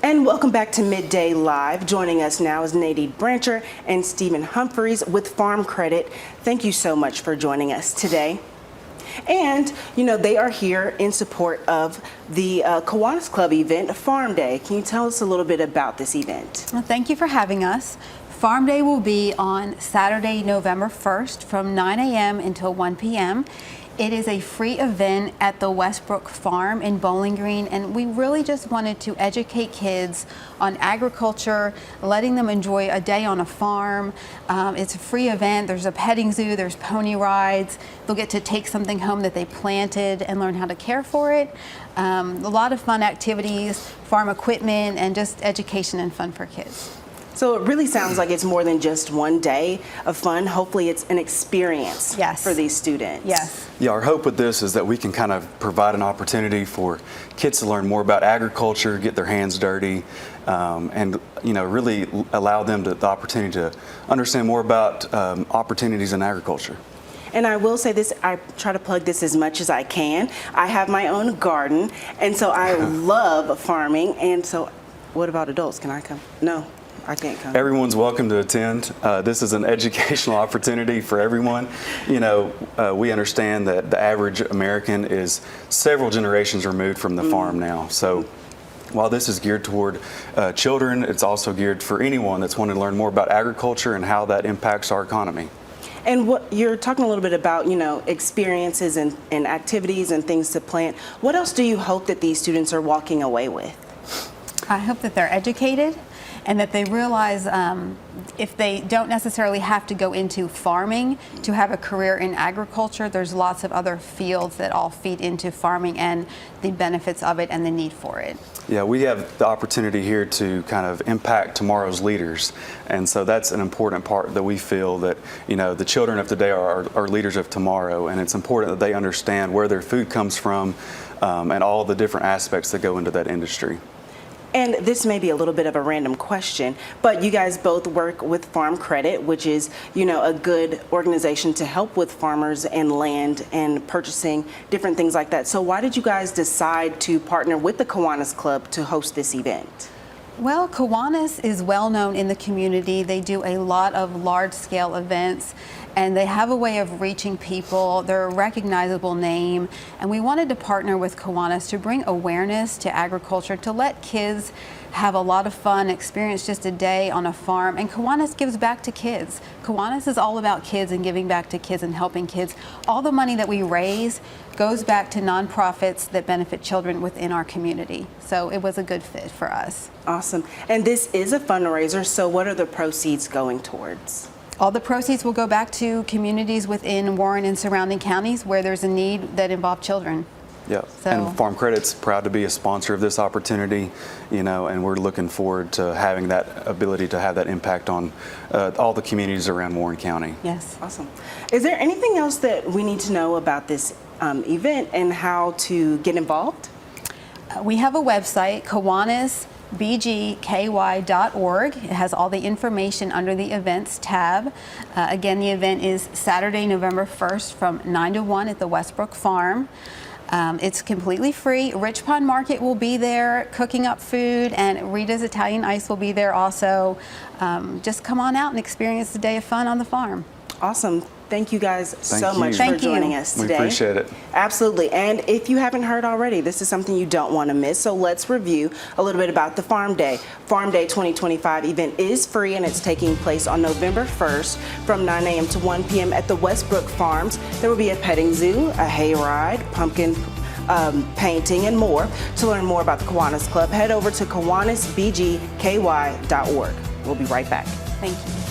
And welcome back to Midday Live. Joining us now is Nadine Brancher and Stephen Humphreys with Farm Credit. Thank you so much for joining us today. And, they are here in support of the Kiwanis Club event, Farm Day. Can you tell us a little bit about this event? Well, thank you for having us. Farm Day will be on Saturday, November 1st from 9 a.m. until 1 p.m. It is a free event at the Westbrook Farm in Bowling Green, and we really just wanted to educate kids on agriculture, letting them enjoy a day on a farm. It's a free event. There's a petting zoo, there's pony rides. They'll get to take something home that they planted and learn how to care for it. A lot of fun activities, farm equipment, and just education and fun for kids. So it really sounds like it's more than just one day of fun. Hopefully it's an experience for these students. Yes. Yeah, our hope with this is that we can kind of provide an opportunity for kids to learn more about agriculture, get their hands dirty, and really allow them the opportunity to understand more about opportunities in agriculture. And I will say this, I try to plug this as much as I can. I have my own garden, and so I love farming. And so what about adults? Can I come? No. I can't come. Everyone's welcome to attend. This is an educational opportunity for everyone. We understand that the average American is several generations removed from the farm now. So while this is geared toward children, it's also geared for anyone that's wanting to learn more about agriculture and how that impacts our economy. And what you're talking a little bit about, experiences and activities and things to plant. What else do you hope that these students are walking away with? I hope that they're educated and that they realize if they don't necessarily have to go into farming to have a career in agriculture, there's lots of other fields that all feed into farming and the benefits of it and the need for it. Yeah, we have the opportunity here to kind of impact tomorrow's leaders. And so that's an important part that we feel that, the children of today are leaders of tomorrow. And it's important that they understand where their food comes from and all the different aspects that go into that industry. And this may be a little bit of a random question, but you guys both work with Farm Credit, which is, a good organization to help with farmers and land and purchasing different things like that. So why did you guys decide to partner with the Kiwanis Club to host this event? Well, Kiwanis is well known in the community. They do a lot of large-scale events, and they have a way of reaching people. They're a recognizable name, and we wanted to partner with Kiwanis to bring awareness to agriculture, to let kids have a lot of fun, experience just a day on a farm, and Kiwanis gives back to kids. Kiwanis is all about kids and giving back to kids and helping kids. All the money that we raise goes back to nonprofits that benefit children within our community. So it was a good fit for us. Awesome. And this is a fundraiser, so what are the proceeds going towards? All the proceeds will go back to communities within Warren and surrounding counties where there's a need that involve children. Yeah, and Farm Credit's proud to be a sponsor of this opportunity, and we're looking forward to having that ability to have that impact on all the communities around Warren County. Yes. Awesome. Is there anything else that we need to know about this event and how to get involved? We have a website, kiwanisbgky.org. It has all the information under the events tab. Again, the event is Saturday, November 1st from 9 to 1 at the Westbrook Farm. It's completely free. Rich Pond Market will be there cooking up food, and Rita's Italian Ice will be there also. Just come on out and experience the day of fun on the farm. Awesome. Thank you guys so much for Thank joining you. us today. We appreciate it. Absolutely. And if you haven't heard already, this is something you don't want to miss. So let's review a little bit about the Farm Day. Farm Day 2025 event is free, and it's taking place on November 1st from 9 a.m. to 1 p.m. at the Westbrook Farms. There will be a petting zoo, a hayride, pumpkin painting, and more. To learn more about the Kiwanis Club, head over to kiwanisbgky.org. We'll be right back. Thank you.